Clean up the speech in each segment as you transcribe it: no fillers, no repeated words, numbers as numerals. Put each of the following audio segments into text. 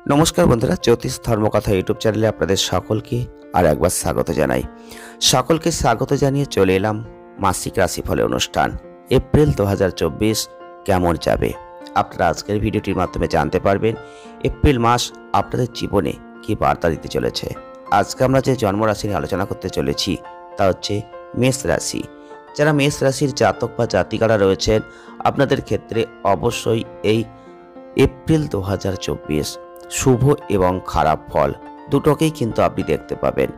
নমস্কার বন্ধুরা, জ্যোতিষ ধর্মকথা ইউটিউব চ্যানেলে আপনাদের সকলকে আর একবার স্বাগত জানাই। সকলকে স্বাগত জানিয়ে চলে এলাম মাসিক রাশিফলের অনুষ্ঠান। এপ্রিল 2024 কেমন যাবে আপনারা আজকের ভিডিওটির মাধ্যমে জানতে পারবেন। এপ্রিল মাস আপনাদের জীবনে কি বার্তা দিতে চলেছে। আজকে আমরা যে জন্মরাশি নিয়ে আলোচনা করতে চলেছি তা হচ্ছে মেষ রাশি। যারা মেষ রাশির জাতক বা জাতিকারা রয়েছেন, আপনাদের ক্ষেত্রে অবশ্যই এই এপ্রিল 2024 শুভ এবং খারাপ ফল দুটোকেই কিন্তু আপনি দেখতে পাবেন।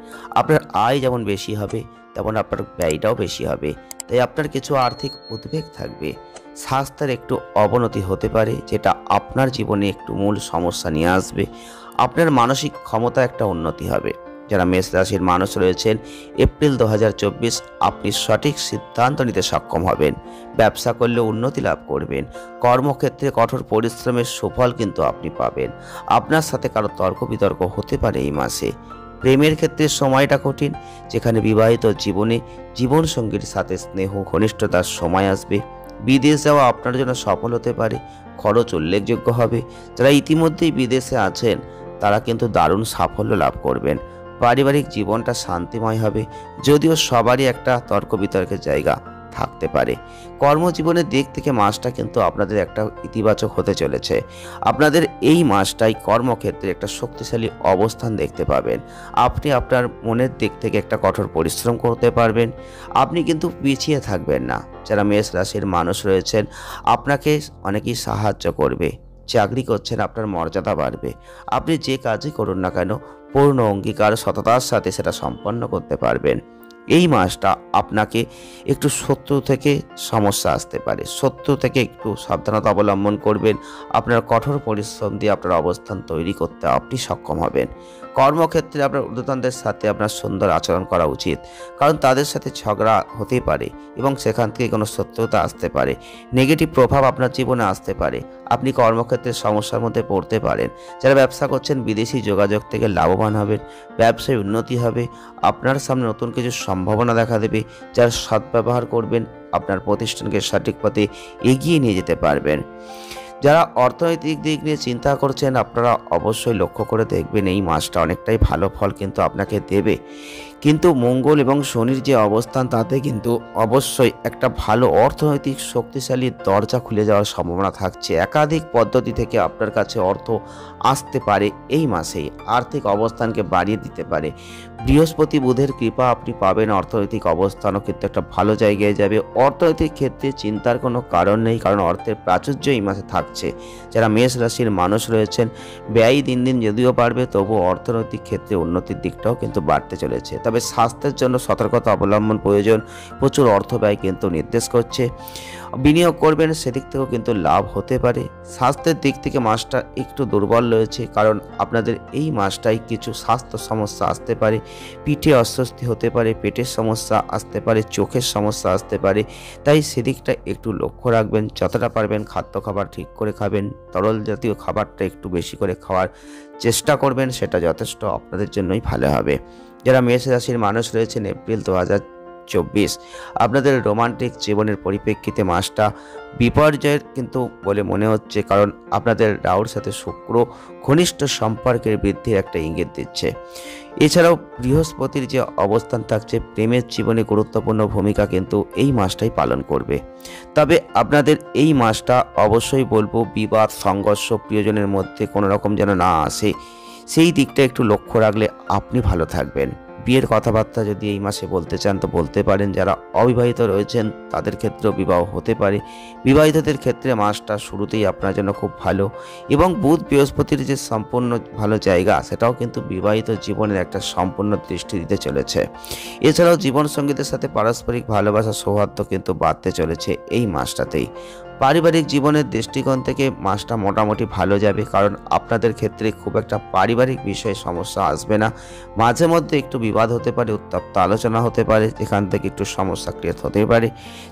আপনার আয় যেমন বেশি হবে, তেমন আপনার ব্যয়টাও বেশি হবে। তাই আপনার কিছু আর্থিক উদ্বেগ থাকবে। স্বাস্থ্যের একটু অবনতি হতে পারে, যেটা আপনার জীবনে একটু মূল সমস্যা নিয়ে আসবে। আপনার মানসিক ক্ষমতা একটা উন্নতি হবে। যারা মেষ রাশির মানুষ রয়েছেন, এপ্রিল 2024 আপনি সঠিক সিদ্ধান্ত নিতে সক্ষম হবেন। ব্যবসা করলে উন্নতি লাভ করবেন। কর্মক্ষেত্রে কঠোর পরিশ্রমের সুফল কিন্তু আপনি পাবেন। আপনার সাথে কারো তর্ক বিতর্ক হতে পারে এই মাসে। প্রেমের ক্ষেত্রে সময়টা কঠিন, যেখানে বিবাহিত জীবনে জীবনসঙ্গীর সাথে স্নেহ ঘনিষ্ঠতার সময় আসবে। বিদেশ যাওয়া আপনার জন্য সফল হতে পারে, খরচ উল্লেখযোগ্য হবে। যারা ইতিমধ্যেই বিদেশে আছেন তারা কিন্তু দারুণ সাফল্য লাভ করবেন। পারিবারিক জীবনটা শান্তিময় হবে, যদিও সবারই একটা তর্ক বিতর্কের জায়গা থাকতে পারে। কর্মজীবনের দিক থেকে মাসটা কিন্তু আপনাদের একটা ইতিবাচক হতে চলেছে। আপনাদের এই মাসটাই কর্মক্ষেত্রে একটা শক্তিশালী অবস্থান দেখতে পাবেন। আপনি আপনার মনের দিক থেকে একটা কঠোর পরিশ্রম করতে পারবেন। আপনি কিন্তু পিছিয়ে থাকবেন না। যারা মেষ রাশির মানুষ রয়েছেন, আপনাকে অনেকেই সাহায্য করবে। চাকরি করছেন, আপনার মর্যাদা বাড়বে। আপনি যে কাজই করুন না কেন, পূর্ণ অঙ্গীকার সততার সাথে সেটা সম্পন্ন করতে পারবেন। এই মাসটা আপনাকে একটু শত্রু থেকে সমস্যা আসতে পারে। শত্রু থেকে একটু সাবধানতা অবলম্বন করবেন। আপনার কঠোর পরিশ্রম দিয়ে আপনার অবস্থান তৈরি করতে আপনি সক্ষম হবেন। কর্মক্ষেত্রে আপনার ঊর্ধ্বতনদের সাথে আপনার সুন্দর আচরণ করা উচিত, কারণ তাদের সাথে ঝগড়া হতে পারে এবং সেখান থেকে কোনো শত্রুতা আসতে পারে। নেগেটিভ প্রভাব আপনার জীবনে আসতে পারে। আপনি কর্মক্ষেত্রে সমস্যার মধ্যে পড়তে পারেন। যারা ব্যবসা করছেন, বিদেশি যোগাযোগ থেকে লাভবান হবেন। ব্যবসায় উন্নতি হবে। আপনার সামনে নতুন কিছু সম্ভাবনা দেখা দেবে, যার সদ্ব্যবহার করবেন আপনার প্রতিষ্ঠানকে সঠিক পথে এগিয়ে নিয়ে যেতে পারবেন। যারা অর্থনৈতিক দিক নিয়ে চিন্তা করছেন, আপনারা অবশ্যই লক্ষ্য করে দেখবেন এই মাসটা অনেকটাই ভালো ফল কিন্তু আপনাকে দেবে। কিন্তু মঙ্গল এবং শনির যে অবস্থান, তাতে কিন্তু অবশ্যই একটা ভালো অর্থনৈতিক শক্তিশালী দরজা খুলে যাওয়ার সম্ভাবনা থাকছে। একাধিক পদ্ধতি থেকে আপনার কাছে অর্থ আসতে পারে। এই মাসেই আর্থিক অবস্থানকে বাড়িয়ে দিতে পারে। বৃহস্পতি বুধের কৃপা আপনি পাবেন। অর্থনৈতিক অবস্থানও কিন্তু একটা ভালো জায়গায় যাবে। অর্থনৈতিক ক্ষেত্রে চিন্তার কোনো কারণ নেই, কারণ অর্থের প্রাচুর্য এই মাসে থাকছে। যারা মেষ রাশির মানুষ রয়েছেন, ব্যয় দিন দিন যদিও বাড়বে, তবু অর্থনৈতিক ক্ষেত্রে উন্নতির দিকটাও কিন্তু বাড়তে চলেছে। তবে স্বাস্থ্যের জন্য সতর্কতা অবলম্বন প্রয়োজন। প্রচুর অর্থ ব্যয় কিন্তু নির্দেশ করছে। বিনিয়োগ করবেন, সেদিক থেকেও কিন্তু লাভ হতে পারে। স্বাস্থ্যের দিক থেকে মাসটা একটু দুর্বল রয়েছে, কারণ আপনাদের এই মাসটাই কিছু স্বাস্থ্য সমস্যা আসতে পারে। পিঠে অস্বস্তি হতে পারে, পেটের সমস্যা আসতে পারে, চোখের সমস্যা আসতে পারে। তাই সেদিকটা একটু লক্ষ্য রাখবেন। যতটা পারবেন খাদ্য খাবার ঠিক করে খাবেন। তরল জাতীয় খাবারটা একটু বেশি করে খাওয়ার চেষ্টা করবেন, সেটা যথেষ্ট আপনাদের জন্যই ভালো হবে। যারা মেষ রাশির মানুষ রয়েছেন, এপ্রিল 2024 আপনাদের রোমান্টিক জীবনের পরিপ্রেক্ষিতে মাসটা বিপর্যয়ের কিন্তু বলে মনে হচ্ছে, কারণ আপনাদের রাহুর সাথে শুক্র ঘনিষ্ঠ সম্পর্কের বৃদ্ধির একটা ইঙ্গিত দিচ্ছে। এছাড়াও বৃহস্পতির যে অবস্থান থাকছে, প্রেমের জীবনে গুরুত্বপূর্ণ ভূমিকা কিন্তু এই মাসটাই পালন করবে। তবে আপনাদের এই মাসটা অবশ্যই বলবো, বিবাদ সংঘর্ষ প্রিয়জনের মধ্যে কোনো রকম যেন না আসে, সেই দিকটা একটু লক্ষ্য রাখলে আপনি ভালো থাকবেন। বিয়ের কথাবার্তা যদি এই মাসে বলতে চান তো বলতে পারেন। যারা অবিবাহিত রয়েছেন তাদের ক্ষেত্রেও বিবাহ হতে পারে। বিবাহিতদের ক্ষেত্রে মাসটা শুরুতেই আপনার জন্য খুব ভালো, এবং বুধ বৃহস্পতির যে সম্পূর্ণ ভালো জায়গা, সেটাও কিন্তু বিবাহিত জীবনের একটা সম্পূর্ণ দৃষ্টি দিতে চলেছে। এছাড়াও জীবনসঙ্গীদের সাথে পারস্পরিক ভালোবাসা সৌহার্দ্য কিন্তু বাড়তে চলেছে এই মাসটাতেই। পারিবারিক জীবনের দৃষ্টিকোণ থেকে মাসটা মোটামুটি ভালো যাবে, কারণ আপনাদের ক্ষেত্রে খুব একটা পারিবারিক বিষয়ে সমস্যা আসবে না। মাঝে মধ্যে একটু বিবাদ হতে পারে, উত্তপ্ত আলোচনা হতে পারে, যেখান থেকে একটু সমস্যা ক্রিয়েট হতে পারে।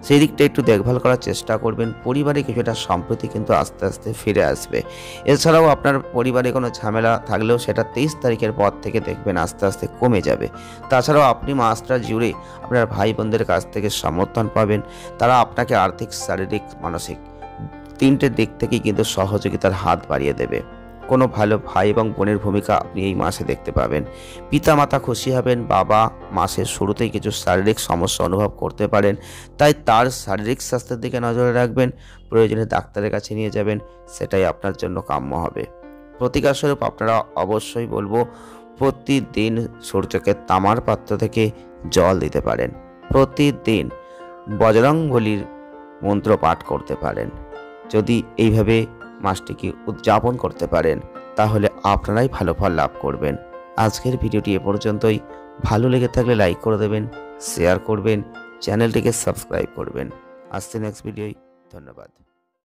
সেই দিকটা একটু দেখভাল করার চেষ্টা করবেন। পরিবারে কিছুটা সম্প্রীতি কিন্তু আস্তে আস্তে ফিরে আসবে। এছাড়াও আপনার পরিবারে কোনো ঝামেলা থাকলেও সেটা 23 তারিখের পর থেকে দেখবেন আস্তে আস্তে কমে যাবে। তাছাড়াও আপনি মাসটা জুড়ে আপনার ভাই বোনদের কাছ থেকে সমর্থন পাবেন। তারা আপনাকে আর্থিক, শারীরিক, মানসিক তিনটে দিক থেকেই কিন্তু সহযোগিতার হাত বাড়িয়ে দেবে। কোনো ভালো ভাই এবং বোনের ভূমিকা আপনি এই মাসে দেখতে পাবেন। পিতামাতা খুশি হবেন। বাবা মাসের শুরুতেই কিছু শারীরিক সমস্যা অনুভব করতে পারেন, তাই তার শারীরিক স্বাস্থ্যের দিকে নজরে রাখবেন। প্রয়োজনে ডাক্তারের কাছে নিয়ে যাবেন, সেটাই আপনার জন্য কাম্য হবে। প্রতিকারস্বরূপ আপনারা অবশ্যই বলবো, প্রতিদিন সূর্যকে তামার পাত্র থেকে জল দিতে পারেন। প্রতিদিন বজরংবলীর মন্ত্র পাঠ করতে পারেন। যদি এইভাবে মাসটিকে উদযাপন করতে পারেন, তাহলে আপনারাই ভালো ফল লাভ করবেন। আজকের ভিডিওটি এ পর্যন্তই। ভালো লেগে থাকলে লাইক করে দেবেন, শেয়ার করবেন, চ্যানেলটিকে সাবস্ক্রাইব করবেন। আসছে নেক্সট ভিডিওয়। ধন্যবাদ।